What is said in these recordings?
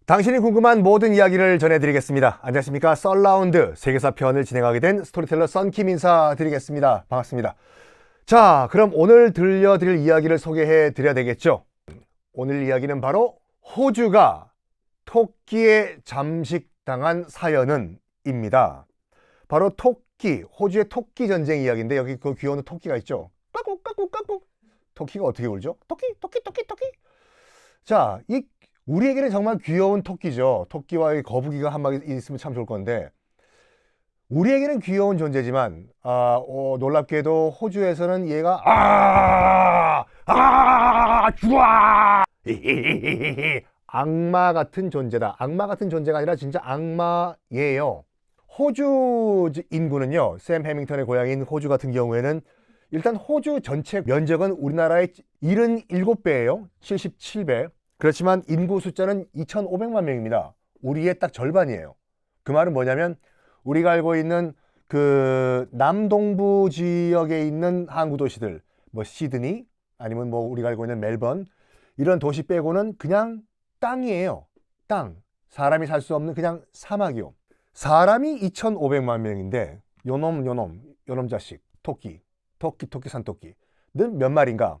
당신이 궁금한 모든 이야기를 전해드리겠습니다. 안녕하십니까. 썰라운드 세계사 편을 진행하게 된 스토리텔러 썬킴 인사드리겠습니다. 반갑습니다. 자, 그럼 오늘 들려드릴 이야기를 소개해 드려야 되겠죠. 오늘 이야기는 바로 호주가 토끼에 잠식당한 사연은 입니다. 바로 토끼, 호주의 토끼 전쟁 이야기인데 여기 그 귀여운 토끼가 있죠. 까꿍 까꿍 까꿍. 토끼가 어떻게 울죠? 토끼. 자, 우리에게는 정말 귀여운 토끼죠. 토끼와 거북이가 한 마리 있으면 참 좋을 건데 우리에게는 귀여운 존재지만 놀랍게도 호주에서는 얘가 죽아 악마 같은 존재다. 악마 같은 존재가 아니라 진짜 악마예요. 호주 인구는요, 샘 해밍턴의 고향인 호주 같은 경우에는 일단 호주 전체 면적은 우리나라의 77배예요. 77배. 그렇지만 인구 숫자는 2,500만 명입니다. 우리의 딱 절반이에요. 그 말은 뭐냐면 우리가 알고 있는 그 남동부 지역에 있는 항구 도시들, 뭐 시드니 아니면 뭐 우리가 알고 있는 멜번, 이런 도시 빼고는 그냥 땅이에요. 땅. 사람이 살 수 없는 그냥 사막이요. 사람이 2,500만 명인데 요놈 자식 토끼 산토끼는 몇 마리인가?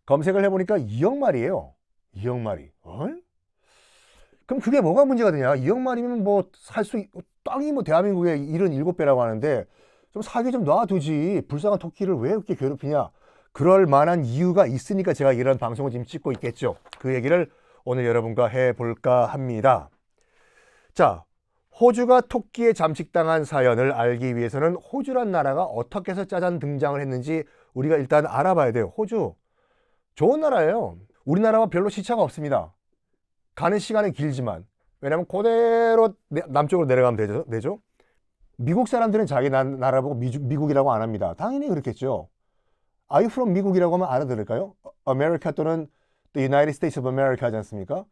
검색을 해보니까 2억 마리예요. 2억 마리. 그럼 그게 뭐가 문제가 되냐? 2억 마리면 뭐 땅이 뭐 대한민국의 77배라고 하는데 좀 사기 좀 놔두지. 불쌍한 토끼를 왜 이렇게 괴롭히냐? 그럴 만한 이유가 있으니까 제가 이런 방송을 지금 찍고 있겠죠. 그 얘기를 오늘 여러분과 해볼까 합니다. 자, 호주가 토끼에 잠식당한 사연을 알기 위해서는 호주란 나라가 어떻게 해서 짜잔 등장을 했는지 우리가 일단 알아봐야 돼요. 호주 좋은 나라예요. 우리나라와 별로 시차가 없습니다. 가는 시간은 길지만, 왜냐면 그대로 남쪽으로 내려가면 되죠. 미국 사람들은 자기 나라 보고 미국이라고 안 합니다. 당연히 그렇겠죠. Are you from 미국이라고 하면 알아들을까요? America 또는 The United States of America 하지 않습니까?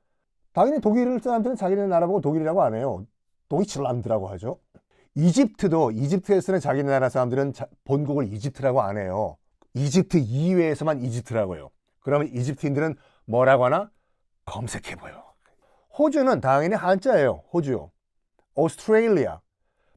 당연히 독일 사람들은 자기네 나라 보고 독일이라고 안 해요. 도이칠란드라고 하죠. 이집트에 쓰는 자기 나라 사람들은 본국을 이집트라고 안 해요. 이집트 이외에서만 이집트라고 해요. 그러면 이집트인들은 뭐라고 하나? 검색해봐요. 호주는 당연히 한자예요. 호주요. 오스트레일리아.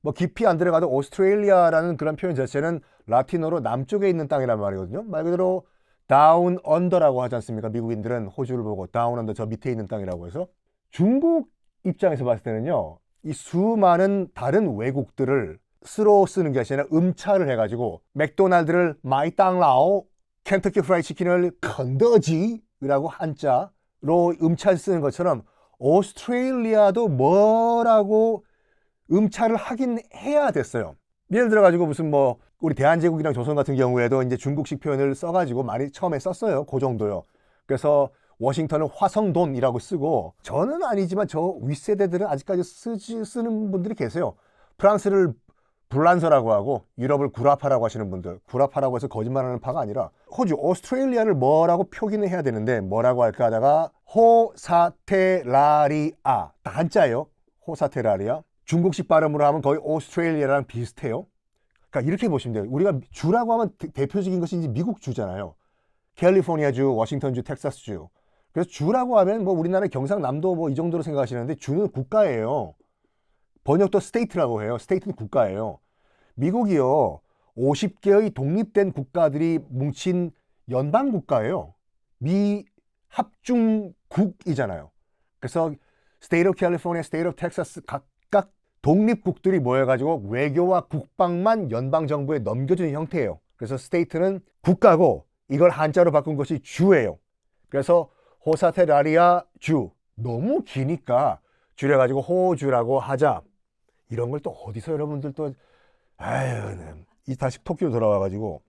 뭐 깊이 안 들어가도 오스트레일리아라는 그런 표현 자체는 라틴어로 남쪽에 있는 땅이란 말이거든요. 말 그대로 다운 언더라고 하지 않습니까? 미국인들은 호주를 보고 다운 언더, 저 밑에 있는 땅이라고 해서. 중국 입장에서 봤을 때는요, 이 수많은 다른 외국들을 쓰로 쓰는 것이 아니라 음차를 해가지고 맥도날드를 마이땅라오, 켄터키 프라이 치킨을 컨더지라고 한자로 음차를 쓰는 것처럼 오스트레일리아도 뭐라고 음차를 하긴 해야 됐어요. 예를 들어가지고 무슨 뭐 우리 대한제국이랑 조선 같은 경우에도 이제 중국식 표현을 써가지고 많이 처음에 썼어요. 그 정도요. 그래서 워싱턴은 화성돈이라고 쓰고, 저는 아니지만 저 윗세대들은 아직까지 쓰는 분들이 계세요. 프랑스를 불란서라고 하고 유럽을 구라파라고 하시는 분들, 구라파라고 해서 거짓말하는 파가 아니라 호주, 오스트레일리아를 뭐라고 표기는 해야 되는데 뭐라고 할까 하다가 호사테라리아, 다 한자예요. 호사테라리아. 중국식 발음으로 하면 거의 오스트레일리아랑 비슷해요. 그러니까 이렇게 보시면 돼요. 우리가 주라고 하면 대표적인 것이 이제 미국 주잖아요. 캘리포니아주, 워싱턴주, 텍사스주. 그래서 주라고 하면 뭐 우리나라 경상남도 뭐 이 정도로 생각하시는데 주는 국가예요. 번역도 스테이트라고 해요. 스테이트는 국가예요. 미국이요, 50개의 독립된 국가들이 뭉친 연방 국가예요. 미 합중국이잖아요. 그래서 스테이트 오브 캘리포니아, 스테이트 오브 텍사스 각각 독립국들이 모여가지고 외교와 국방만 연방 정부에 넘겨주는 형태예요. 그래서 스테이트는 국가고 이걸 한자로 바꾼 것이 주예요. 그래서 호사테라리아 주, 너무 기니까 줄여가지고 호주라고 하자. 이런 걸 또 어디서 여러분들 또 다시 토끼로 돌아와가지고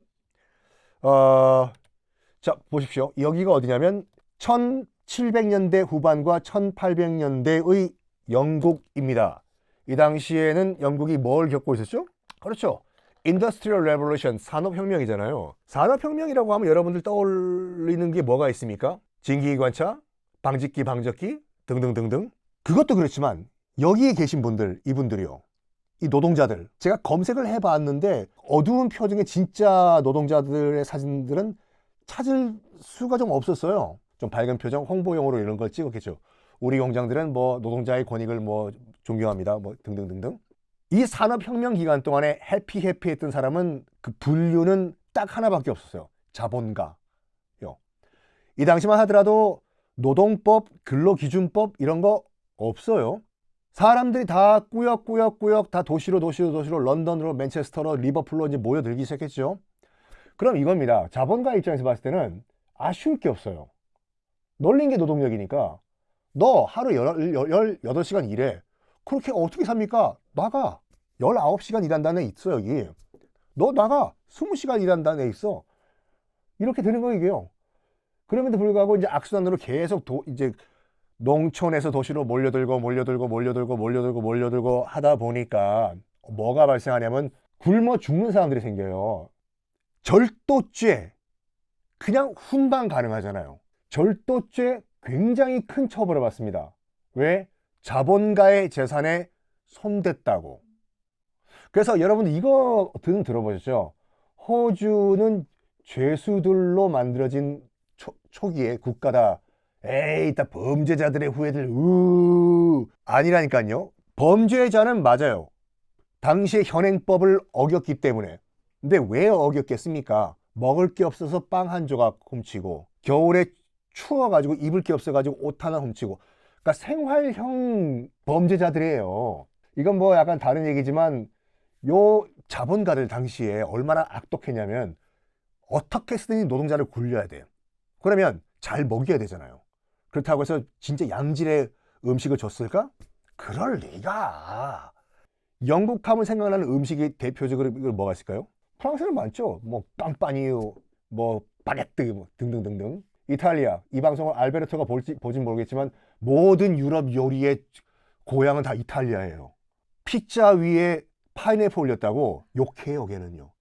자, 보십시오. 여기가 어디냐면 1700년대 후반과 1800년대의 영국입니다. 이 당시에는 영국이 뭘 겪고 있었죠? 그렇죠. 인더스트리얼 레볼루션, 산업혁명이잖아요. 산업혁명이라고 하면 여러분들 떠올리는 게 뭐가 있습니까? 진기기관차, 방직기, 방적기 등등등등. 그것도 그렇지만 여기에 계신 분들, 이분들이요, 이 노동자들, 제가 검색을 해봤는데 어두운 표정의 진짜 노동자들의 사진들은 찾을 수가 좀 없었어요. 좀 밝은 표정, 홍보용으로 이런 걸 찍었겠죠. 우리 공장들은 뭐 노동자의 권익을 뭐 존경합니다. 뭐 등등등등. 이 산업혁명 기간 동안에 해피했던 사람은 그 분류는 딱 하나밖에 없었어요. 자본가요. 이 당시만 하더라도 노동법, 근로기준법 이런 거 없어요. 사람들이 다 꾸역꾸역 다 도시로 런던으로 맨체스터로 리버풀로 이제 모여들기 시작했죠. 그럼 이겁니다. 자본가 입장에서 봤을 때는 아쉬울 게 없어요. 널린 게 노동력이니까 너 하루 18시간 일해. 그렇게 어떻게 삽니까? 나가. 19시간 일한다는 애 있어 여기. 너 나가. 20시간 일한다는 애 있어. 이렇게 되는 거 이게요. 그럼에도 불구하고 이제 악순환으로 계속 이제 농촌에서 도시로 몰려들고 하다 보니까 뭐가 발생하냐면 굶어 죽는 사람들이 생겨요. 절도죄 그냥 훈방 가능하잖아요. 절도죄 굉장히 큰 처벌을 받습니다. 왜? 자본가의 재산에 손댔다고. 그래서 여러분 이거 들어보셨죠? 호주는 죄수들로 만들어진 초기의 국가다. 에이, 다 범죄자들의 후예들, 아니라니까요. 범죄자는 맞아요. 당시의 현행법을 어겼기 때문에. 근데 왜 어겼겠습니까? 먹을 게 없어서 빵 한 조각 훔치고, 겨울에 추워가지고 입을 게 없어가지고 옷 하나 훔치고. 그러니까 생활형 범죄자들이에요. 이건 뭐 약간 다른 얘기지만, 요 자본가들 당시에 얼마나 악독했냐면, 어떻게 쓰든지 노동자를 굴려야 돼요. 그러면 잘 먹여야 되잖아요. 그렇다고 해서 진짜 양질의 음식을 줬을까? 그럴 리가. 영국 하면 생각나는 음식이 대표적으로 뭐가 있을까요? 프랑스는 많죠. 뭐 깜빠니유, 뭐 바게트 뭐 등등등등. 이탈리아, 이 방송을 알베르토가 보진 모르겠지만 모든 유럽 요리의 고향은 다 이탈리아예요. 피자 위에 파인애플 올렸다고 욕해요, 걔는요.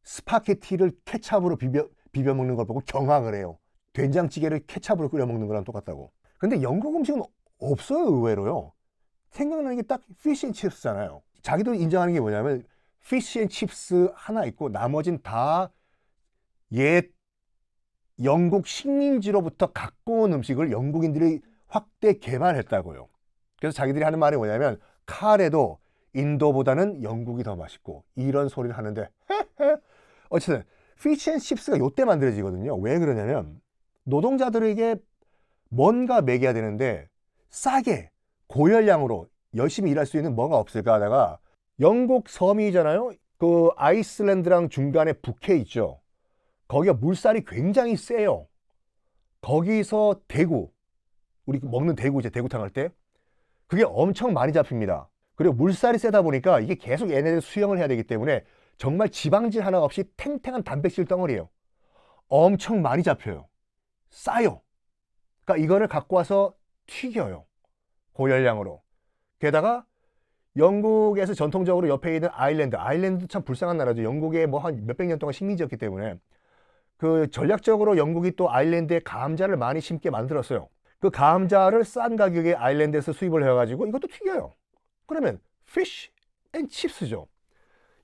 스파게티를 케찹으로 비벼 먹는 걸 보고 경악을 해요. 된장찌개를 케찹으로 끓여 먹는 거랑 똑같다고. 근데 영국 음식은 없어요, 의외로요. 생각나는 게 딱 피쉬앤칩스잖아요. 자기도 인정하는 게 뭐냐면 피쉬앤칩스 하나 있고 나머진 다 옛 영국 식민지로부터 갖고 온 음식을 영국인들이 확대 개발했다고요. 그래서 자기들이 하는 말이 뭐냐면 카레도 인도보다는 영국이 더 맛있고 이런 소리를 하는데 어쨌든 피쉬앤칩스가 요때 만들어지거든요. 왜 그러냐면 노동자들에게 뭔가 먹여야 되는데 싸게 고열량으로 열심히 일할 수 있는 뭐가 없을까 하다가 영국 섬이잖아요. 그 아이슬란드랑 중간에 북해 있죠. 거기가 물살이 굉장히 세요. 거기서 대구, 우리 먹는 대구 이제 대구탕 할 때 그게 엄청 많이 잡힙니다. 그리고 물살이 세다 보니까 이게 계속 얘네들 수영을 해야 되기 때문에 정말 지방질 하나 없이 탱탱한 단백질 덩어리예요. 엄청 많이 잡혀요. 싸요. 그러니까 이거를 갖고 와서 튀겨요. 고열량으로. 게다가 영국에서 전통적으로 옆에 있는 아일랜드도 참 불쌍한 나라죠. 영국에 뭐 한 몇백 년 동안 식민지였기 때문에 그 전략적으로 영국이 또 아일랜드에 감자를 많이 심게 만들었어요. 그 감자를 싼 가격에 아일랜드에서 수입을 해가지고 이것도 튀겨요. 그러면 fish and chips죠.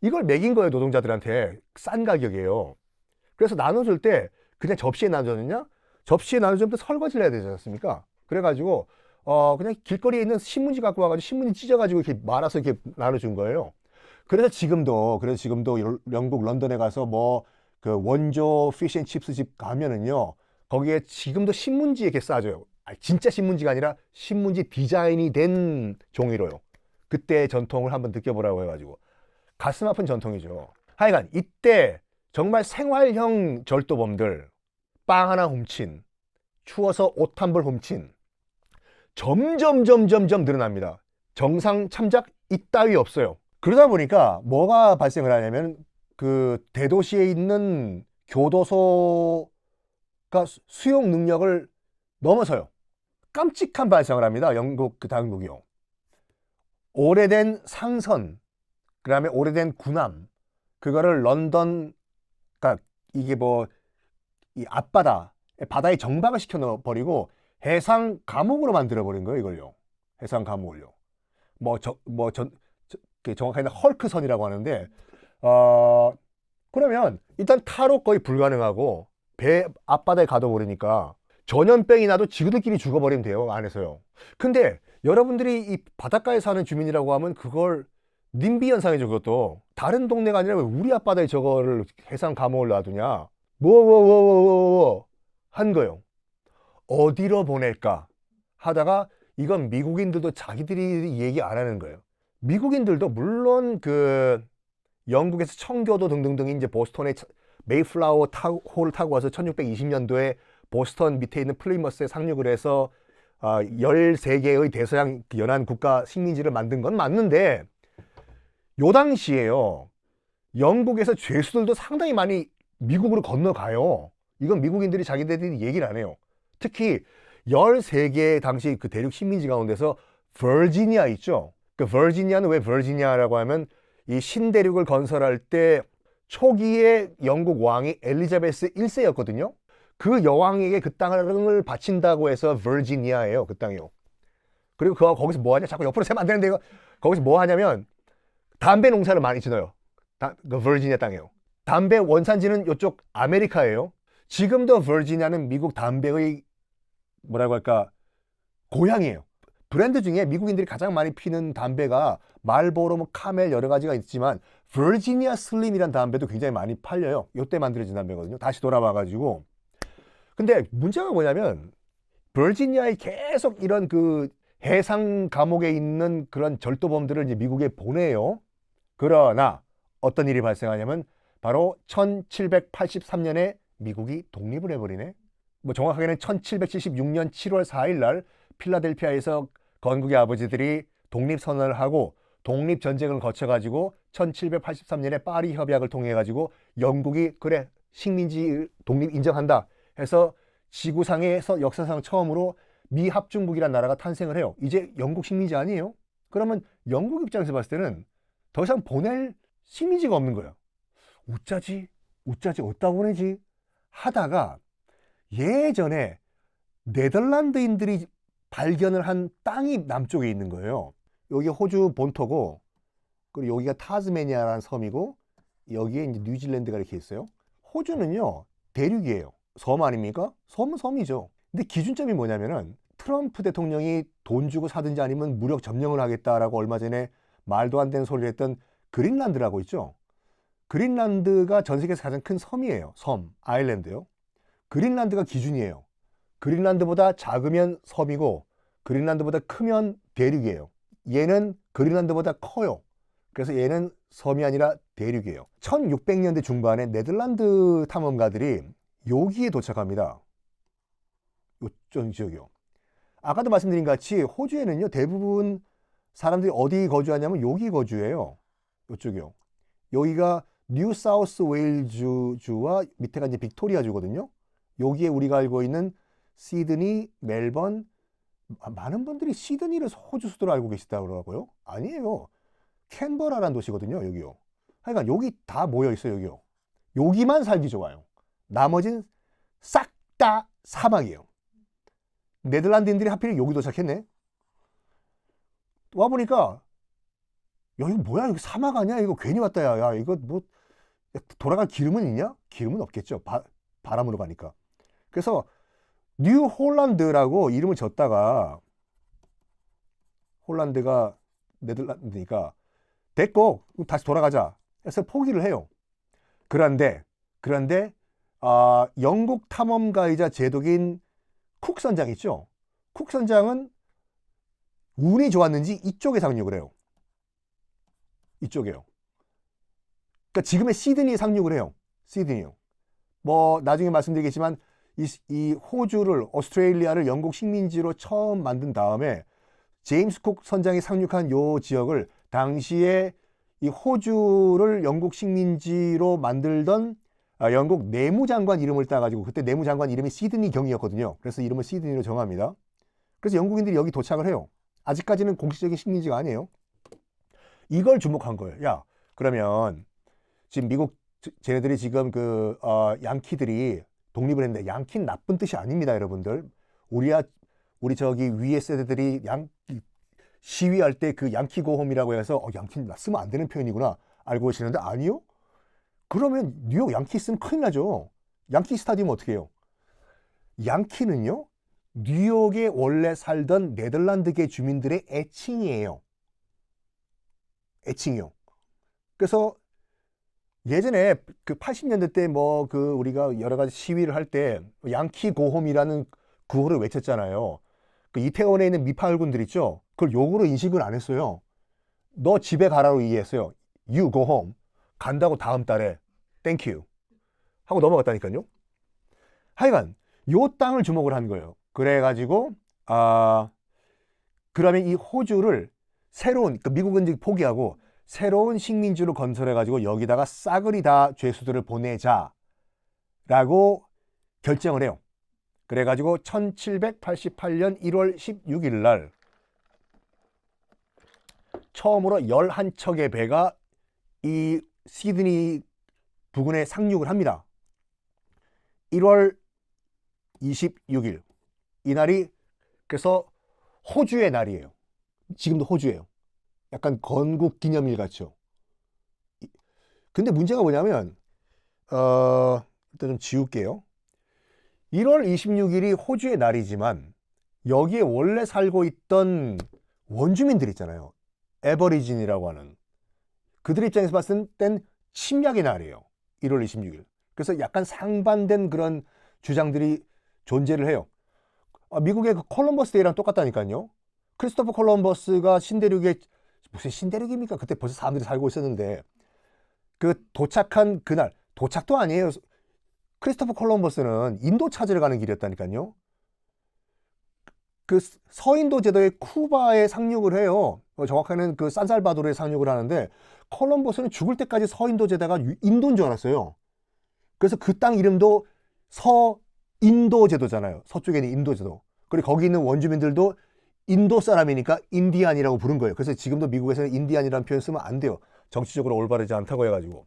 이걸 먹인 거예요, 노동자들한테. 싼 가격이에요. 그래서 나눠줄 때 그냥 접시에 나눠줬느냐? 접시에 나눠주면 설거지를 해야 되지 않습니까? 그래가지고 그냥 길거리에 있는 신문지 갖고 와가지고 신문지 찢어가지고 이렇게 말아서 이렇게 나눠준 거예요. 그래서 지금도 영국 런던에 가서 뭐 그 원조 피쉬앤칩스 집 가면은요, 거기에 지금도 신문지 이렇게 싸줘요. 진짜 신문지가 아니라 신문지 디자인이 된 종이로요. 그때 전통을 한번 느껴보라고 해가지고 가슴 아픈 전통이죠. 하여간 이때 정말 생활형 절도범들, 빵 하나 훔친, 추워서 옷 한 벌 훔친, 점점 늘어납니다. 정상 참작 이따위 없어요. 그러다 보니까 뭐가 발생을 하냐면 그 대도시에 있는 교도소가 수용 능력을 넘어서요. 깜찍한 발생을 합니다. 영국 그 당국이요. 오래된 상선, 그 다음에 오래된 군함, 그거를 런던, 그러니까 이게 뭐 이 앞바다, 바다에 정박을 시켜버리고 해상 감옥으로 만들어버린 거예요, 이걸요. 해상 감옥을요. 정확하게는 헐크선이라고 하는데, 그러면 일단 타로 거의 불가능하고 배 앞바다에 가둬버리니까 전염병이 나도 지구들끼리 죽어버리면 돼요, 안에서요. 근데 여러분들이 이 바닷가에 사는 주민이라고 하면 그걸 님비 현상이죠. 그것도 다른 동네가 아니라 왜 우리 앞바다에 저거를 해상 감옥을 놔두냐, 한 거예요. 어디로 보낼까 하다가 이건 미국인들도 자기들이 얘기 안 하는 거예요. 미국인들도 물론 그 영국에서 청교도 등등등이 이제 보스턴에 메이플라워 호를 타고 와서 1620년도에 보스턴 밑에 있는 플리머스에 상륙을 해서 13개의 대서양 연안 국가 식민지를 만든 건 맞는데, 요 당시에요, 영국에서 죄수들도 상당히 많이 미국으로 건너가요. 이건 미국인들이 자기들이 얘기를 안 해요. 특히 13개 당시 그 대륙 식민지 가운데서 버지니아 있죠. 그 버지니아는 왜 버지니아라고 하면 이 신대륙을 건설할 때 초기에 영국 왕이 엘리자베스 1세였거든요. 그 여왕에게 그 땅을 바친다고 해서 버지니아예요. 그 땅이요. 그리고 거기서 뭐 하냐? 자꾸 옆으로 세면 안 되는데, 거기서 뭐 하냐면 담배 농사를 많이 지어요. 그 버지니아 땅이에요. 담배 원산지는 이쪽 아메리카예요. 지금도 버지니아는 미국 담배의 뭐라고 할까, 고향이에요. 브랜드 중에 미국인들이 가장 많이 피는 담배가 말보로, 뭐 카멜 여러 가지가 있지만 버지니아 슬림이란 담배도 굉장히 많이 팔려요. 이때 만들어진 담배거든요. 다시 돌아와가지고. 근데 문제가 뭐냐면 버지니아에 계속 이런 그 해상 감옥에 있는 그런 절도범들을 이제 미국에 보내요. 그러나 어떤 일이 발생하냐면 바로 1783년에 미국이 독립을 해버리네. 뭐 정확하게는 1776년 7월 4일 날 필라델피아에서 건국의 아버지들이 독립선언을 하고 독립전쟁을 거쳐가지고 1783년에 파리 협약을 통해가지고 영국이 그래 식민지 독립 인정한다 해서 지구상에서 역사상 처음으로 미합중국이라는 나라가 탄생을 해요. 이제 영국 식민지 아니에요? 그러면 영국 입장에서 봤을 때는 더 이상 보낼 식민지가 없는 거예요. 어쩌지 어디다 보내지 하다가 예전에 네덜란드인들이 발견을 한 땅이 남쪽에 있는 거예요. 여기 호주 본토고, 그리고 여기가 타스메니아라는 섬이고, 여기에 이제 뉴질랜드가 이렇게 있어요. 호주는요, 대륙이에요. 섬 아닙니까? 섬은 섬이죠. 근데 기준점이 뭐냐면은 트럼프 대통령이 돈 주고 사든지 아니면 무력 점령을 하겠다라고 얼마 전에 말도 안 되는 소리를 했던 그린란드라고 있죠. 그린란드가 전 세계에서 가장 큰 섬이에요. 섬, 아일랜드요. 그린란드가 기준이에요. 그린란드보다 작으면 섬이고 그린란드보다 크면 대륙이에요. 얘는 그린란드보다 커요. 그래서 얘는 섬이 아니라 대륙이에요. 1600년대 중반에 네덜란드 탐험가들이 여기에 도착합니다. 요쪽 지역이요. 아까도 말씀드린 같이 호주에는요, 대부분 사람들이 어디 거주하냐면 여기 거주해요. 이쪽이요. 여기가 뉴 사우스 웨일즈주와 밑에가 이제 빅토리아주거든요. 여기에 우리가 알고 있는 시드니, 멜번, 많은 분들이 시드니를 호주 수도로 알고 계시다고 그러고요. 아니에요. 캔버라라는 도시거든요. 여기요. 하여간 여기 다 모여 있어요. 여기요. 여기만 살기 좋아요. 나머지는 싹 다 사막이에요. 네덜란드인들이 하필 여기 도착했네. 와보니까 야, 이거 뭐야? 이거 사막 아니야? 이거 괜히 왔다. 야, 이거 뭐 돌아갈 기름은 있냐? 기름은 없겠죠. 바람으로 가니까. 그래서 뉴 홀란드라고 이름을 졌다가, 홀란드가 네덜란드니까 됐고 다시 돌아가자 해서 포기를 해요. 그런데 영국 탐험가이자 제독인 쿡 선장 있죠. 쿡 선장은 운이 좋았는지 이쪽에 상륙을 해요. 이쪽에요. 그러니까 지금의 시드니에 상륙을 해요. 시드니요. 뭐 나중에 말씀드리겠지만 이 호주를, 오스트레일리아를 영국 식민지로 처음 만든 다음에 제임스 쿡 선장이 상륙한 요 지역을 당시에 이 호주를 영국 식민지로 만들던 영국 내무장관 이름을 따가지고, 그때 내무장관 이름이 시드니 경이었거든요. 그래서 이름을 시드니로 정합니다. 그래서 영국인들이 여기 도착을 해요. 아직까지는 공식적인 식민지가 아니에요. 이걸 주목한 거예요. 야, 그러면 지금 미국 쟤네들이 지금 양키들이 독립을 했는데, 양키는 나쁜 뜻이 아닙니다, 여러분들. 우리 저기 위에 세대들이 시위할 때 그 양키 고홈이라고 해서 양키는 쓰면 안 되는 표현이구나 알고 계시는데, 아니요? 그러면 뉴욕 양키 쓰면 큰일 나죠. 양키 스타디움 어떻게 해요? 양키는요, 뉴욕에 원래 살던 네덜란드계 주민들의 애칭이에요. 애칭이요. 그래서 예전에 그 80년대 때 뭐 그 우리가 여러 가지 시위를 할 때 양키 고홈이라는 구호를 외쳤잖아요. 그 이태원에 있는 미파을군들 있죠? 그걸 욕으로 인식을 안 했어요. 너 집에 가라로 이해했어요. You go home. 간다고 다음 달에 Thank you 하고 넘어갔다니까요. 하여간 요 땅을 주목을 한 거예요. 그래가지고 그러면 이 호주를 새로운, 그 미국은 이제 포기하고 새로운 식민지로 건설해가지고 여기다가 싸그리 다 죄수들을 보내자라고 결정을 해요. 그래가지고 1788년 1월 16일 날 처음으로 11척의 배가 이 시드니 부근에 상륙을 합니다. 1월 26일 이날이 그래서 호주의 날이에요. 지금도 호주예요. 약간 건국 기념일 같죠. 근데 문제가 뭐냐면 일단 좀 지울게요. 1월 26일이 호주의 날이지만 여기에 원래 살고 있던 원주민들 있잖아요. 에버리진이라고 하는 그들 입장에서 봤을 땐 침략의 날이에요. 1월 26일. 그래서 약간 상반된 그런 주장들이 존재를 해요. 미국의 그 콜럼버스 데이랑 똑같다니까요. 크리스토퍼 콜럼버스가 신대륙에 무슨 신대륙입니까? 그때 벌써 사람들이 살고 있었는데 그 도착한 그날 도착도 아니에요. 크리스토퍼 콜럼버스는 인도 찾으러 가는 길이었다니까요. 그 서인도 제도의 쿠바에 상륙을 해요. 정확하게는 그 산살바도르에 상륙을 하는데 콜럼버스는 죽을 때까지 서인도 제도가 인도인 줄 알았어요. 그래서 그 땅 이름도 서인도 제도잖아요. 서쪽에 있는 인도 제도. 그리고 거기 있는 원주민들도 인도 사람이니까 인디안이라고 부른 거예요. 그래서 지금도 미국에서는 인디안이라는 표현 쓰면 안 돼요. 정치적으로 올바르지 않다고 해가지고.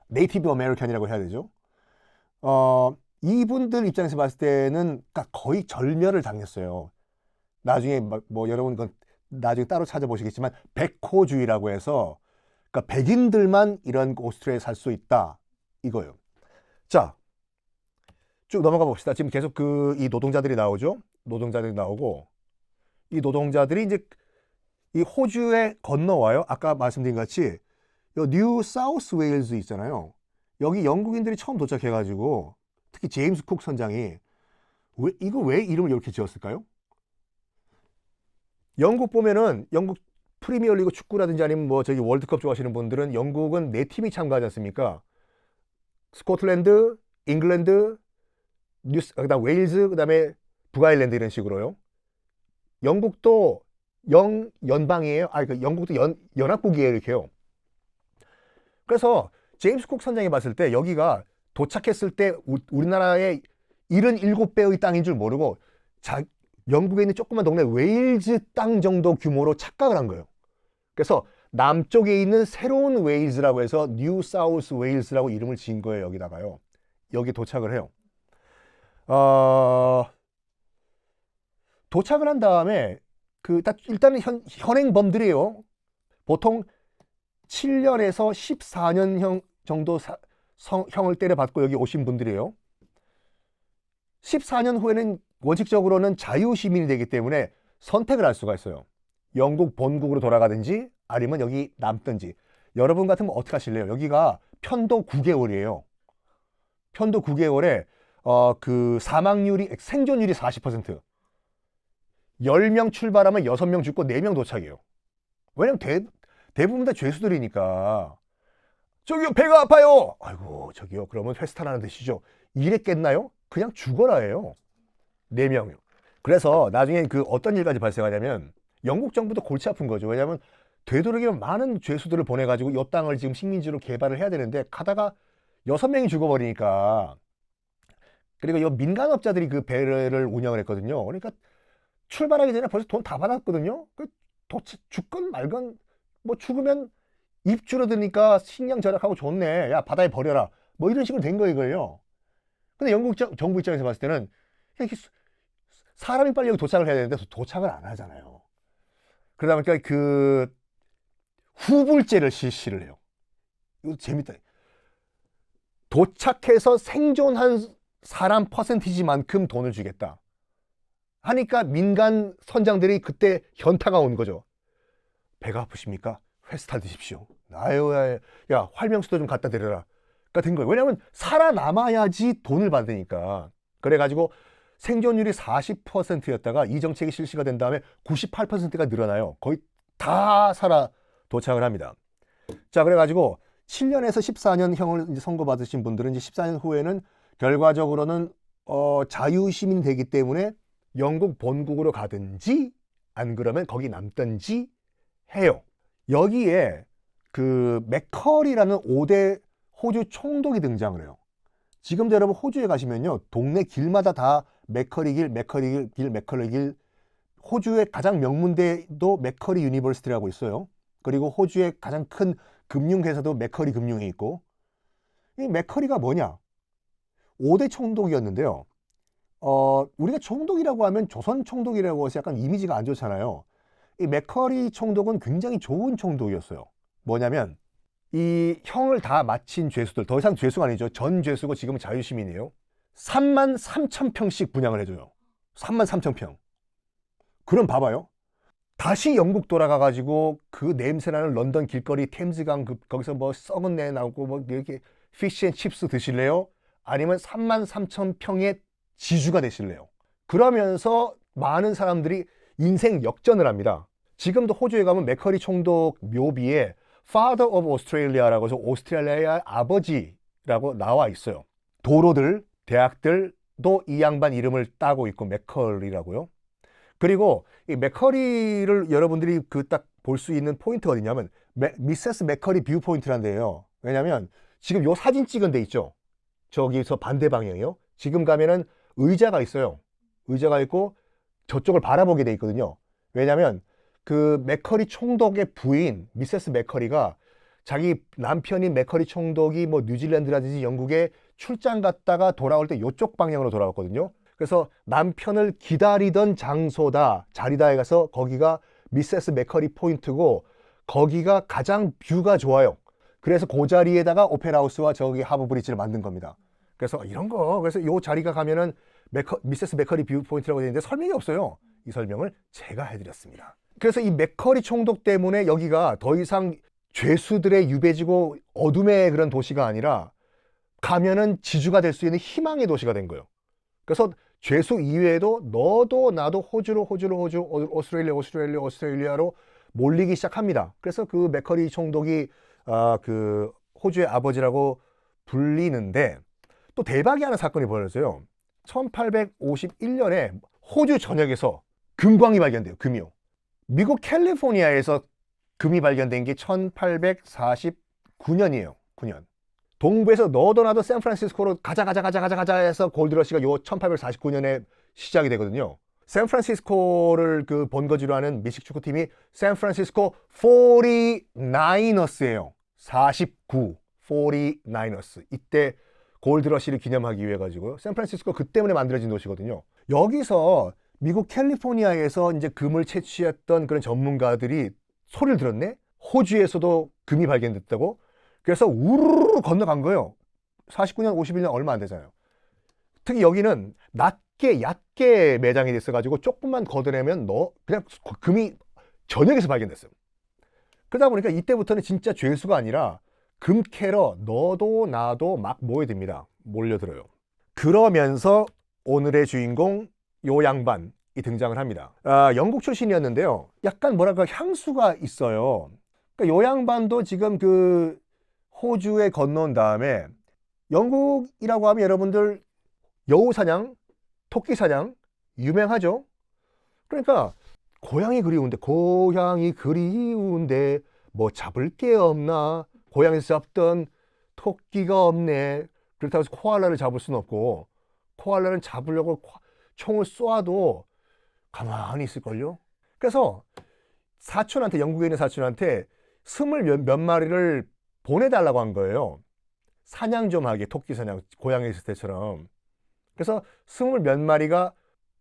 네이티브 아메리칸이라고 해야 되죠. 이분들 입장에서 봤을 때는 거의 절멸을 당했어요. 나중에 뭐 여러분 그건 나중에 따로 찾아보시겠지만 백호주의라고 해서 그러니까 백인들만 이런 오스트리아에 살 수 있다 이거예요. 자, 쭉 넘어가 봅시다. 지금 계속 이 노동자들이 나오죠. 노동자들이 나오고 이 노동자들이 이제 이 호주에 건너와요. 아까 말씀드린 같이 뉴 사우스 웨일즈 있잖아요. 여기 영국인들이 처음 도착해가지고 특히 제임스 쿡 선장이 왜 이름을 이렇게 지었을까요? 영국 보면은 영국 프리미어리그 축구라든지 아니면 뭐 저기 월드컵 좋아하시는 분들은 영국은 4팀이 참가하지 않습니까? 스코틀랜드, 잉글랜드, 그다음 웨일즈, 그다음에 북아일랜드 이런 식으로요. 영국도 연방이에요. 영국도 연합국이에요 이렇게요. 그래서 제임스 쿡 선장이 봤을 때 여기가 도착했을 때 우리나라의 77배의 땅인 줄 모르고 영국에 있는 조그만 동네 웨일즈 땅 정도 규모로 착각을 한 거예요. 그래서 남쪽에 있는 새로운 웨일즈라고 해서 뉴 사우스 웨일즈라고 이름을 지은 거예요. 여기다가요. 여기 도착을 해요. 도착을 한 다음에 일단은 현행범들이에요. 보통 7년에서 14년형 정도 형을 때려받고 여기 오신 분들이에요. 14년 후에는 원칙적으로는 자유시민이 되기 때문에 선택을 할 수가 있어요. 영국 본국으로 돌아가든지 아니면 여기 남든지. 여러분 같으면 어떻게 하실래요? 여기가 편도 9개월이에요. 편도 9개월에 그 생존율이 40%. 10명 출발하면 6명 죽고 4명 도착이에요. 왜냐면 대부분 다 죄수들이니까. 저기요, 배가 아파요. 아이고, 저기요, 그러면 회스타라는 뜻이죠. 이랬겠나요? 그냥 죽어라예요. 4명이요. 그래서 나중에 어떤 일까지 발생하냐면 영국 정부도 골치 아픈 거죠. 왜냐하면 되도록이면 많은 죄수들을 보내가지고 이 땅을 지금 식민지로 개발을 해야 되는데 가다가 6명이 죽어버리니까. 그리고 이 민간업자들이 그 배를 운영을 했거든요. 그러니까 출발하기 전에 벌써 돈 다 받았거든요. 죽건 말건 뭐 죽으면 입 줄어드니까 식량 절약하고 좋네. 야, 바다에 버려라. 뭐 이런 식으로 된 거예요. 근데 영국 정부 입장에서 봤을 때는 사람이 빨리 여기 도착을 해야 되는데 도착을 안 하잖아요. 그러다 보니까 후불제를 실시를 해요. 이거 재밌다. 도착해서 생존한 사람 퍼센티지만큼 돈을 주겠다 하니까 민간 선장들이 그때 현타가 온 거죠. 배가 아프십니까? 회스탈 드십시오. 아유, 야, 활명수도 좀 갖다 드려라. 같은 거예요. 왜냐하면 살아남아야지 돈을 받으니까. 그래가지고 생존율이 40%였다가 이 정책이 실시가 된 다음에 98%가 늘어나요. 거의 다 살아 도착을 합니다. 자, 그래가지고 7년에서 14년 형을 이제 선고받으신 분들은 이제 14년 후에는 결과적으로는 자유시민이 되기 때문에 영국 본국으로 가든지 안 그러면 거기 남든지 해요. 여기에 그 맥커리라는 5대 호주 총독이 등장을 해요. 지금도 여러분 호주에 가시면요, 동네 길마다 다 맥커리길, 맥커리길, 맥커리길. 호주의 가장 명문대도 맥커리 유니버시티라고 있어요. 그리고 호주의 가장 큰 금융회사도 맥커리 금융이 있고. 이 맥커리가 뭐냐? 5대 총독이었는데요. 우리가 총독이라고 하면 조선 총독이라고 해서 약간 이미지가 안 좋잖아요. 이 맥커리 총독은 굉장히 좋은 총독이었어요. 뭐냐면 이 형을 다 마친 죄수들, 더 이상 죄수가 아니죠. 전 죄수고 지금은 자유시민이에요. 33,000평씩 분양을 해줘요. 33,000평. 그럼 봐봐요. 다시 영국 돌아가가지고 그 냄새나는 런던 길거리 템즈강 거기서 뭐 썩은 내 나오고 뭐 이렇게 피쉬앤칩스 드실래요? 아니면 33,000평의 지주가 되실래요? 그러면서 많은 사람들이 인생 역전을 합니다. 지금도 호주에 가면 맥커리 총독 묘비에 Father of Australia라고 해서 오스트레일리아의 아버지라고 나와 있어요. 도로들, 대학들도 이 양반 이름을 따고 있고 맥커리라고요. 그리고 이 맥커리를 여러분들이 그 딱 볼 수 있는 포인트가 어디냐면 미세스 맥커리 뷰 포인트란 데예요. 왜냐면 지금 요 사진 찍은 데 있죠. 저기서 반대 방향이요. 지금 가면은 의자가 있어요. 의자가 있고 저쪽을 바라보게 돼 있거든요. 왜냐면 그 맥커리 총독의 부인 미세스 맥커리가 자기 남편인 맥커리 총독이 뭐 뉴질랜드라든지 영국에 출장 갔다가 돌아올 때 이쪽 방향으로 돌아왔거든요. 그래서 남편을 기다리던 장소다, 자리다에 가서 거기가 미세스 맥커리 포인트고 거기가 가장 뷰가 좋아요. 그래서 그 자리에다가 오페라 하우스와 저기 하버 브리지를 만든 겁니다. 그래서 이런 거, 그래서 이 자리가 가면은 미세스 맥커리 뷰 포인트라고 되어 있는데 설명이 없어요. 이 설명을 제가 해드렸습니다. 그래서 이 맥커리 총독 때문에 여기가 더 이상 죄수들의 유배지고 어둠의 그런 도시가 아니라 가면은 지주가 될 수 있는 희망의 도시가 된 거예요. 그래서 죄수 이외에도 너도 나도 호주, 오스트레일리아로 몰리기 시작합니다. 그래서 그 맥커리 총독이 그 호주의 아버지라고 불리는데 또 대박이 하나 사건이 벌어져요. 1851년에 호주 전역에서 금광이 발견돼요. 금이요. 미국 캘리포니아에서 금이 발견된 게 1849년이에요. 9년. 동부에서 너도 나도 샌프란시스코로 가자 해서 골드러시가 요 1849년에 시작이 되거든요. 샌프란시스코를 그 본거지로 하는 미식 축구팀이 샌프란시스코 49ers예요. 49, 49ers. 이때 골드러시를 기념하기 위해 가지고요. 샌프란시스코 그 때문에 만들어진 도시거든요. 여기서 미국 캘리포니아에서 이제 금을 채취했던 그런 전문가들이 소리를 들었네? 호주에서도 금이 발견됐다고? 그래서 우르르 건너간 거예요. 49년, 51년 얼마 안 되잖아요. 특히 여기는 얕게 매장이 됐어가지고 조금만 걷어내면 그냥 금이 전역에서 발견됐어요. 그러다 보니까 이때부터는 진짜 죄수가 아니라 금 캐러 너도 나도 막 모여듭니다. 몰려들어요. 그러면서 오늘의 주인공 요 양반이 등장을 합니다. 영국 출신이었는데요. 약간 뭐랄까 향수가 있어요. 그러니까 요 양반도 지금 그 호주에 건너온 다음에 영국이라고 하면 여러분들 여우 사냥, 토끼 사냥 유명하죠. 그러니까 고향이 그리운데 뭐 잡을 게 없나? 고향에서 잡던 토끼가 없네. 그렇다고 해서 코알라를 잡을 수는 없고 코알라를 잡으려고 총을 쏘아도 가만히 있을걸요. 그래서 사촌한테, 영국에 있는 사촌한테 몇 마리를 보내달라고 한 거예요. 사냥 좀 하게, 토끼 사냥, 고향에 있을 때처럼. 그래서 몇 마리가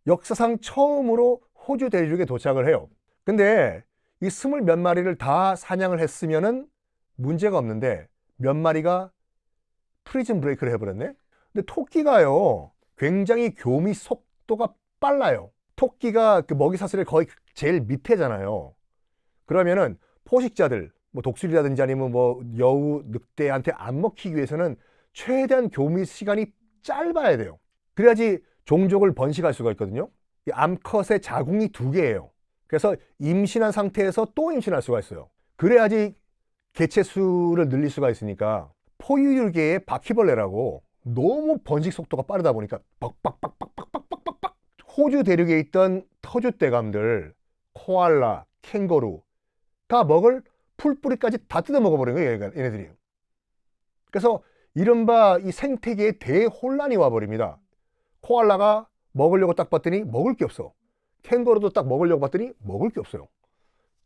역사상 처음으로 호주 대륙에 도착을 해요. 근데 이 몇 마리를 다 사냥을 했으면은 문제가 없는데 몇 마리가 프리즌 브레이크를 해버렸네. 근데 토끼가요, 굉장히 교미 속도가 빨라요. 토끼가 그 먹이 사슬의 거의 제일 밑에잖아요. 그러면은 포식자들, 뭐 독수리라든지 아니면 뭐 여우, 늑대한테 안 먹히기 위해서는 최대한 교미 시간이 짧아야 돼요. 그래야지 종족을 번식할 수가 있거든요. 이 암컷의 자궁이 2개예요. 그래서 임신한 상태에서 또 임신할 수가 있어요. 그래야지 개체 수를 늘릴 수가 있으니까. 포유류계의 바퀴벌레라고 너무 번식 속도가 빠르다 보니까 빡빡빡빡빡빡빡빡 호주 대륙에 있던 터줏대감들, 코알라, 캥거루가 먹을 풀뿌리까지 다 뜯어 먹어버린 거예요, 얘네들이. 그래서 이른바 이 생태계에 대혼란이 와버립니다. 코알라가 먹으려고 딱 봤더니 먹을 게 없어. 캥거루도 딱 먹으려고 봤더니 먹을 게 없어요.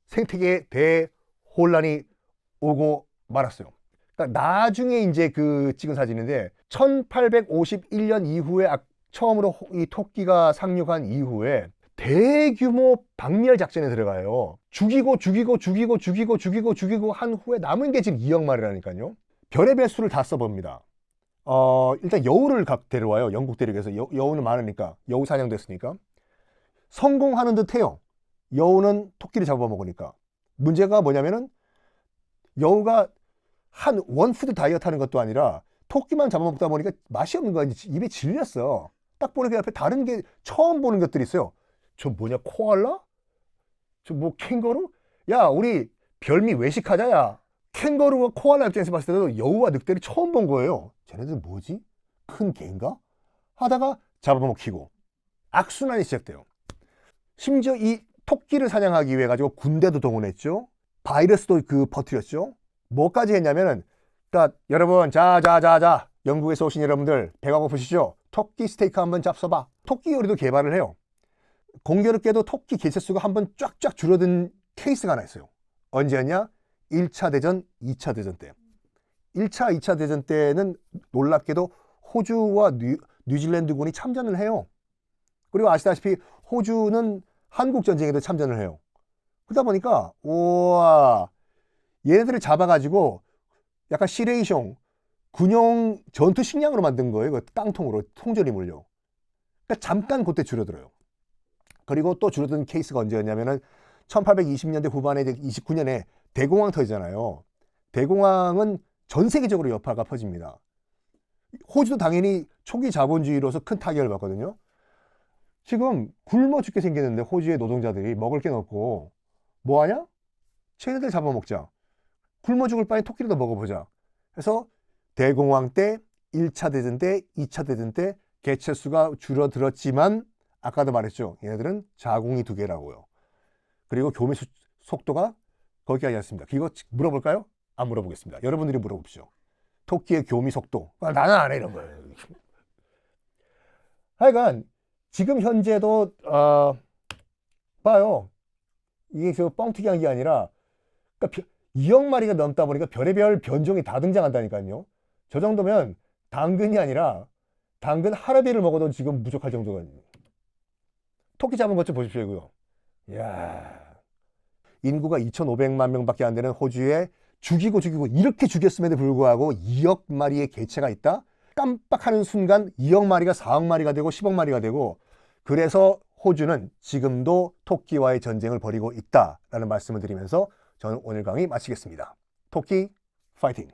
생태계에 대혼란이 오고 말았어요. 그러니까 나중에 이제 그 찍은 사진인데 1851년 이후에 처음으로 이 토끼가 상륙한 이후에 대규모 박멸 작전에 들어가요. 죽이고 한 후에 남은 게 지금 2억 마리라니까요. 별의별 수를 다 써봅니다. 일단 여우를 각 데려와요. 영국 대륙에서 여우는 많으니까, 여우 사냥됐으니까 성공하는 듯해요. 여우는 토끼를 잡아먹으니까. 문제가 뭐냐면은 여우가 한 원푸드 다이어트 하는 것도 아니라 토끼만 잡아먹다 보니까 맛이 없는 거야. 입에 질렸어. 딱 보니까 옆에 다른 게 처음 보는 것들이 있어요. 저 뭐냐, 코알라? 저 뭐 캥거루? 야, 우리 별미 외식하자. 야, 캥거루와 코알라 입장에서 봤을 때도 여우와 늑대를 처음 본 거예요. 쟤네들 뭐지? 큰 개인가? 하다가 잡아먹히고 악순환이 시작돼요. 심지어 이 토끼를 사냥하기 위해 가지고 군대도 동원했죠. 바이러스도 퍼뜨렸죠. 뭐까지 했냐면은, 그러니까 여러분, 자 영국에서 오신 여러분들 배가 고프시죠? 토끼 스테이크 한번 잡숴봐. 토끼 요리도 개발을 해요. 공교롭게도 토끼 개체수가 한번 쫙쫙 줄어든 케이스가 하나 있어요. 언제였냐? 1차 대전, 2차 대전 때. 1차, 2차 대전 때는 놀랍게도 호주와 뉴질랜드군이 참전을 해요. 그리고 아시다시피 호주는 한국전쟁에도 참전을 해요. 그러다 보니까 우와, 얘네들을 잡아가지고 약간 시레이숑, 군용 전투 식량으로 만든 거예요. 그 깡통으로 통조림을요. 그러니까 잠깐 그때 줄어들어요. 그리고 또 줄어든 케이스가 언제였냐면은 1820년대 후반에 29년에 대공황 터지잖아요. 대공황은 전 세계적으로 여파가 퍼집니다. 호주도 당연히 초기 자본주의로서 큰 타격을 받거든요. 지금 굶어 죽게 생겼는데 호주의 노동자들이 먹을 게 없고 뭐하냐? 쟤네들 잡아먹자. 굶어 죽을 바에 토끼라도 먹어보자. 그래서 대공황 때, 1차 대전 때, 2차 대전 때 개체수가 줄어들었지만 아까도 말했죠. 얘네들은 자궁이 2개라고요. 그리고 교미 속도가 거기까지 않습니다. 이거 물어볼까요? 안 물어보겠습니다. 여러분들이 물어보십시오. 토끼의 교미 속도. 나는 안 해, 이런 거예요. 하여간 지금 현재도 봐요. 이게 뻥튀기한 게 아니라, 그러니까 2억 마리가 넘다 보니까 별의별 변종이 다 등장한다니까요. 저 정도면 당근이 아니라 당근 하루비를 먹어도 지금 부족할 정도거든요. 토끼 잡은 것 좀 보십시오. 이야, 인구가 2,500만 명밖에 안 되는 호주에 죽이고 이렇게 죽였음에도 불구하고 2억 마리의 개체가 있다? 깜빡하는 순간 2억 마리가 4억 마리가 되고 10억 마리가 되고, 그래서 호주는 지금도 토끼와의 전쟁을 벌이고 있다라는 말씀을 드리면서 저는 오늘 강의 마치겠습니다. 토끼 파이팅!